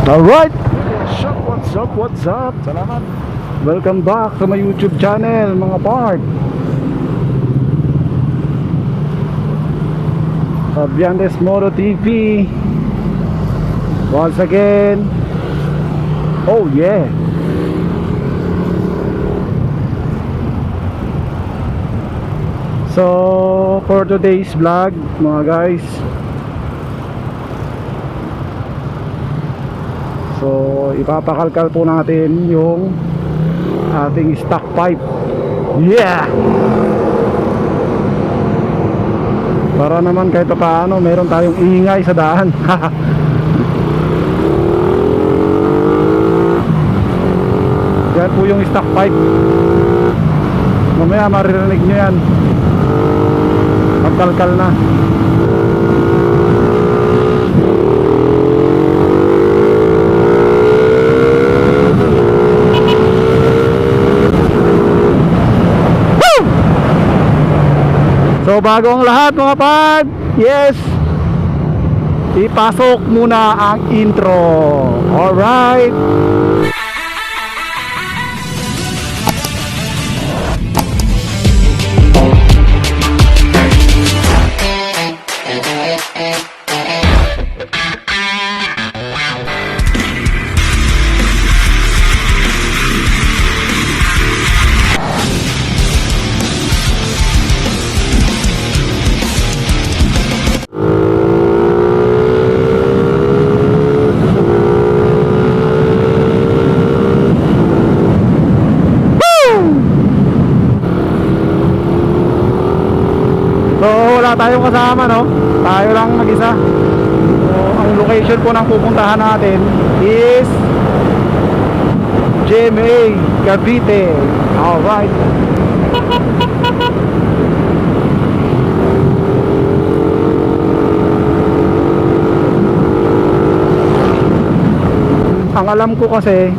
Alright! What's up? Salamat! Welcome back sa my YouTube channel, mga part. Fabiantes Moto TV. Once again. Oh yeah! So, for today's vlog, mga guys, so ipapakalkal po natin yung ating stock pipe. Yeah! Para naman kahit paano meron tayong ingay sa daan. Yan po yung stock pipe. Mamaya maririnig nyo yan pagkalkal na. So bago ang lahat mga pad, yes, ipasok muna ang intro. Alright. Tayong kasama, no? Tayo lang mag-isa. So, ang location po ng pupuntahan natin is GMA Cavite. Alright. Ang alam ko kasi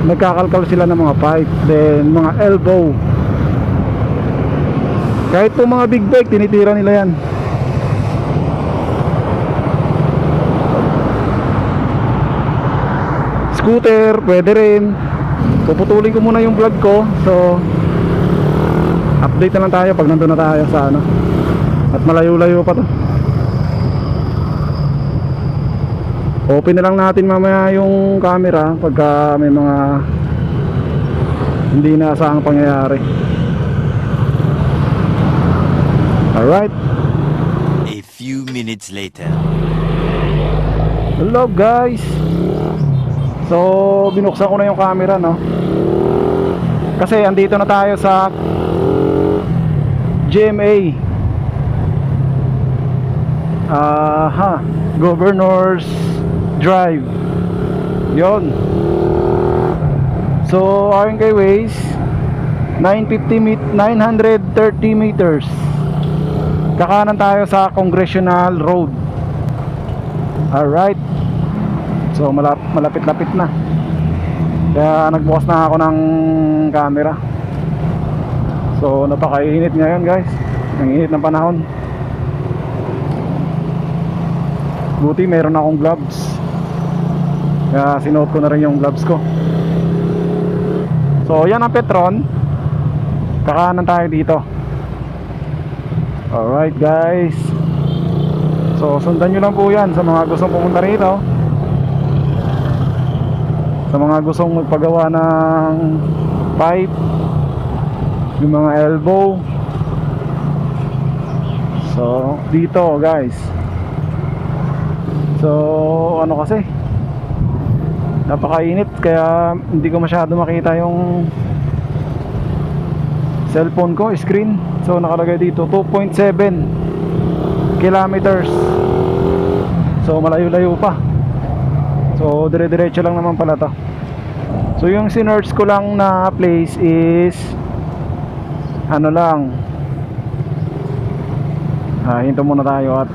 nagkakalkal sila ng mga pipe, then mga elbow. Kahit po mga big bike, tinitira nila yan. Scooter, pwede rin. Puputulin ko muna yung vlog ko. So, update na lang tayo pag nandun na tayo sa ano. At malayo-layo pa to. Open na lang natin mamaya yung camera pagka may mga hindi inaasahang pangyayari. Alright. A few minutes later. Hello guys. So binuksan ko na yung camera, no? Kasi andito na tayo sa GMA Governor's Drive. Yon. So ayon kay Waze, 930 meters. Kakanan tayo sa Congressional Road. Alright. So malapit-lapit na. Kaya nagbukas na ako ng camera. So napakainit ngayon guys. Ang init ng panahon. Buti meron akong gloves. Kaya sinuot ko na rin yung gloves ko. So yan ang Petron. Kakanan tayo dito. Alright guys. So sundan nyo lang po yan sa mga gustong pumunta rito, sa mga gustong magpagawa ng pipe, yung mga elbow. So dito guys. So ano kasi, napakainit kaya hindi ko masyado makita yung cellphone ko, screen. So nakalagay dito 2.7 kilometers. So malayo-layo pa. So dire-diretso lang naman pala to. So yung sinearch ko lang na place is ano lang, hinto muna tayo at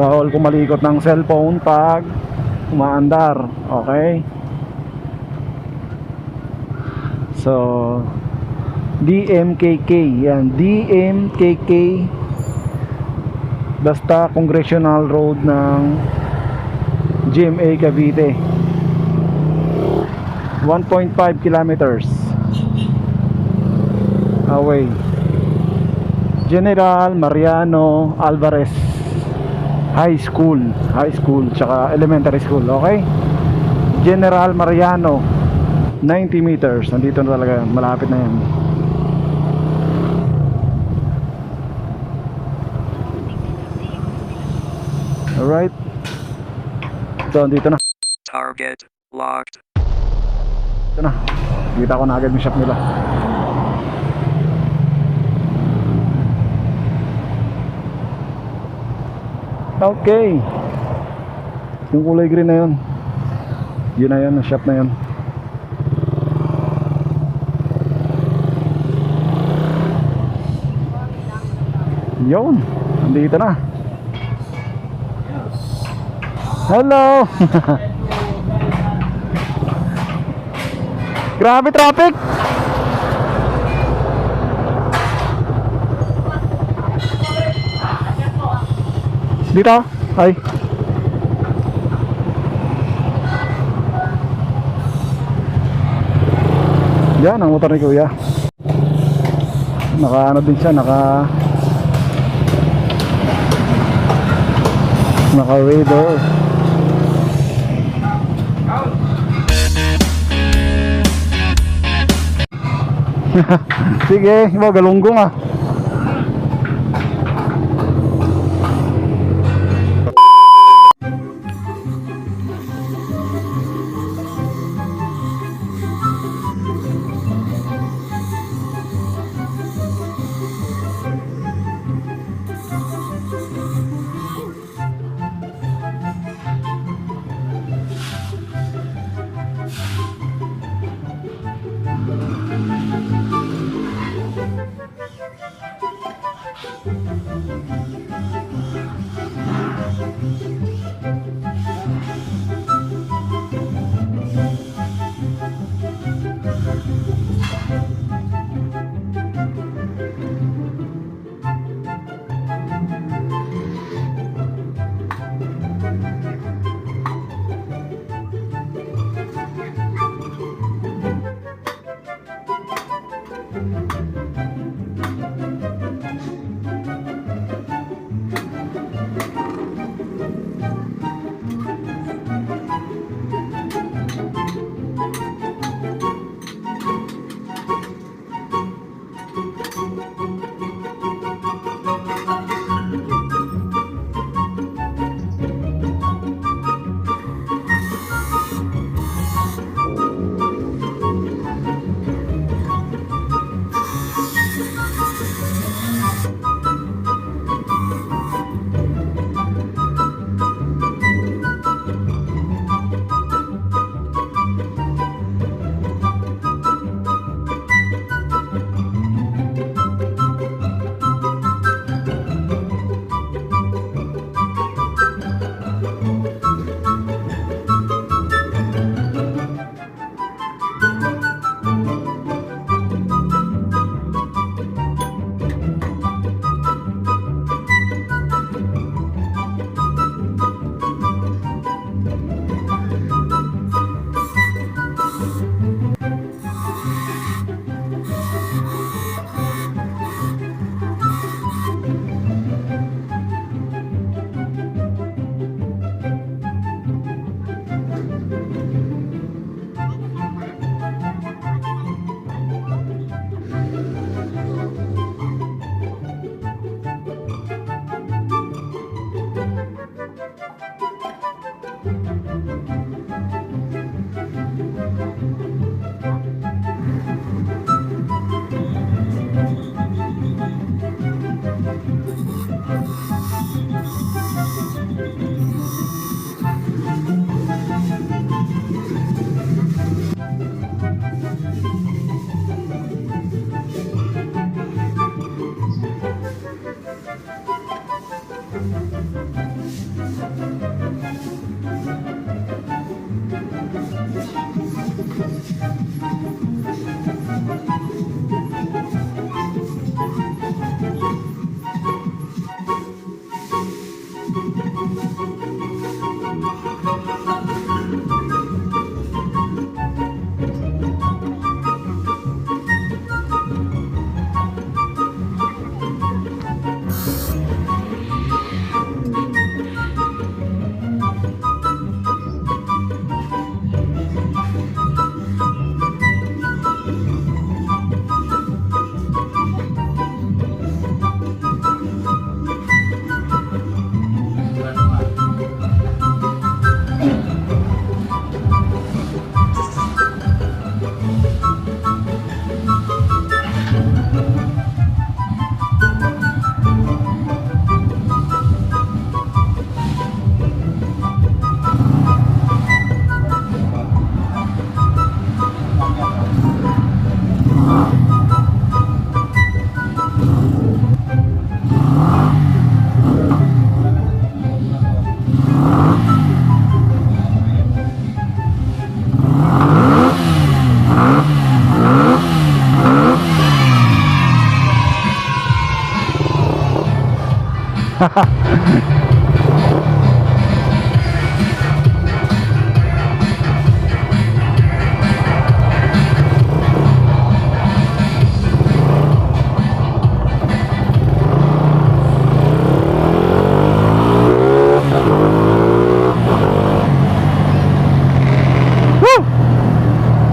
bawal kumalikot ng cellphone pag umaandar. Okay. So DMKK, yan, DMKK Basta Congressional Road ng GMA Cavite. 1.5 kilometers away. General Mariano Alvarez High School tsaka elementary school. Okay, General Mariano, 90 meters. Nandito na talaga, malapit na yan. Alright, so dito na. Target locked. Ito na, kita ko na agad yung shop nila. Okay, yung kulay green na yun, yun na yun, ang shop na yun. Yun, nandito na. Hello. Grabe traffic. Dito. Ay. Yan ang motor ni Kuya. Naka ano din siya, naka RAIDER. Sige, iba galunggong ah.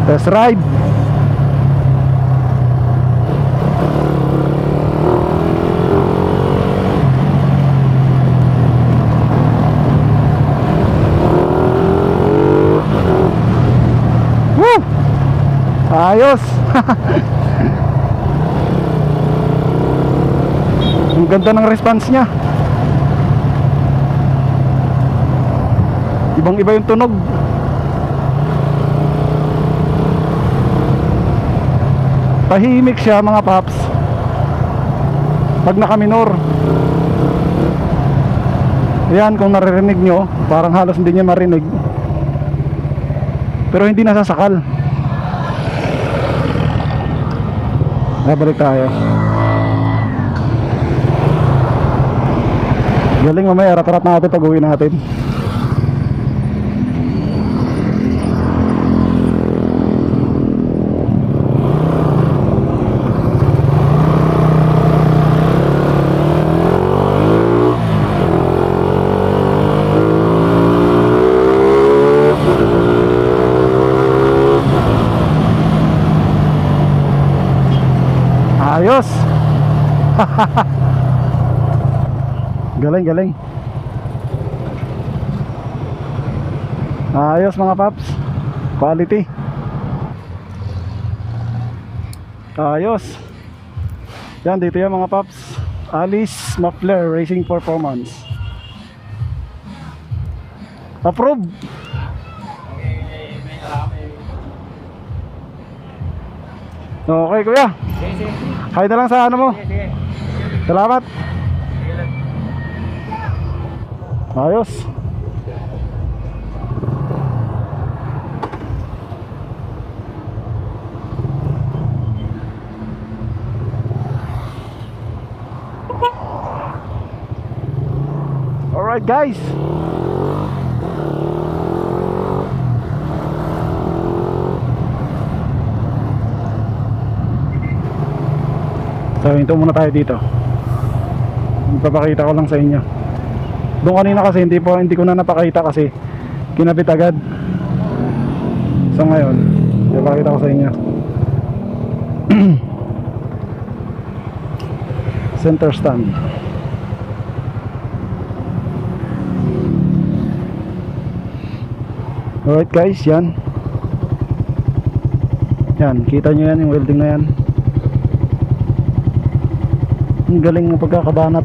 Test ride. Woo! Ayos. Ang ganda ng response niya. Ibang iba yung tunog. Tahimik siya mga paps pag nakaminor. Yan, kung naririnig nyo, parang halos hindi niya marinig, pero hindi nasasakal. Balik tayo. Galing, mamaya rat-rat natin pag uwi natin. Ayos. Galing, galing. Ayos mga paps. Quality. Ayos. Yan, dito yan mga paps. Alice Muffler Racing Performance. Approve. Okay kuya. Hay na lang sa ano mo. Salamat. Ayos. Alright guys. So hinto muna tayo dito. Ipapakita ko lang sa inyo. Doon kanina kasi hindi ko na napakita kasi kinabit agad. So ngayon ipapakita ko sa inyo. Center stand. Alright guys, yan. Yan, kita nyo yan, yung welding na yan. Ang galing ng pagkakabanat.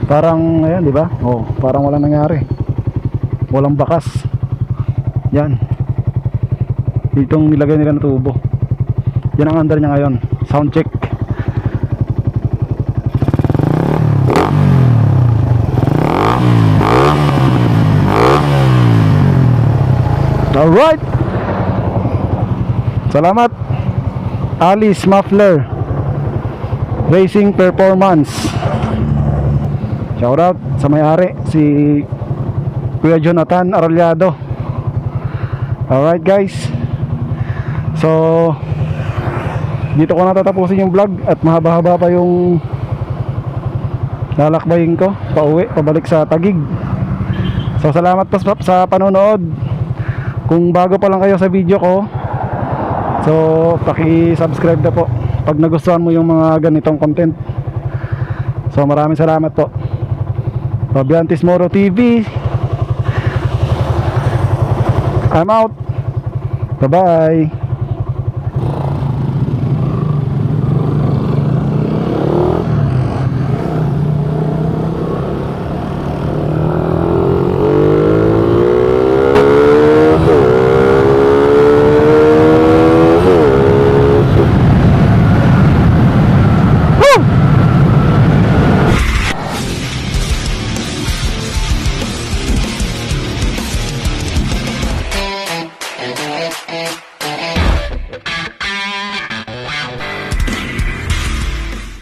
Parang ayan, di ba? Oh, parang walang nangyari. Walang bakas. Yan. Ditong nilagay nila na tubo. Yan ang under niya ngayon. Sound check. Alright. Salamat Alice Muffler Racing Performance. Shout out sa may-ari, si Kuya Jonathan Arrollado. Alright guys. So dito ko natatapusin yung vlog at mahaba-haba pa yung lalakbayin ko pauwi, pabalik sa Taguig. So salamat po sa panonood. Kung bago pa lang kayo sa video ko, so paki-subscribe na po pag nagustuhan mo yung mga ganitong content. So maraming salamat po. Fabiantes Moto TV, I'm out. Bye bye. Eh.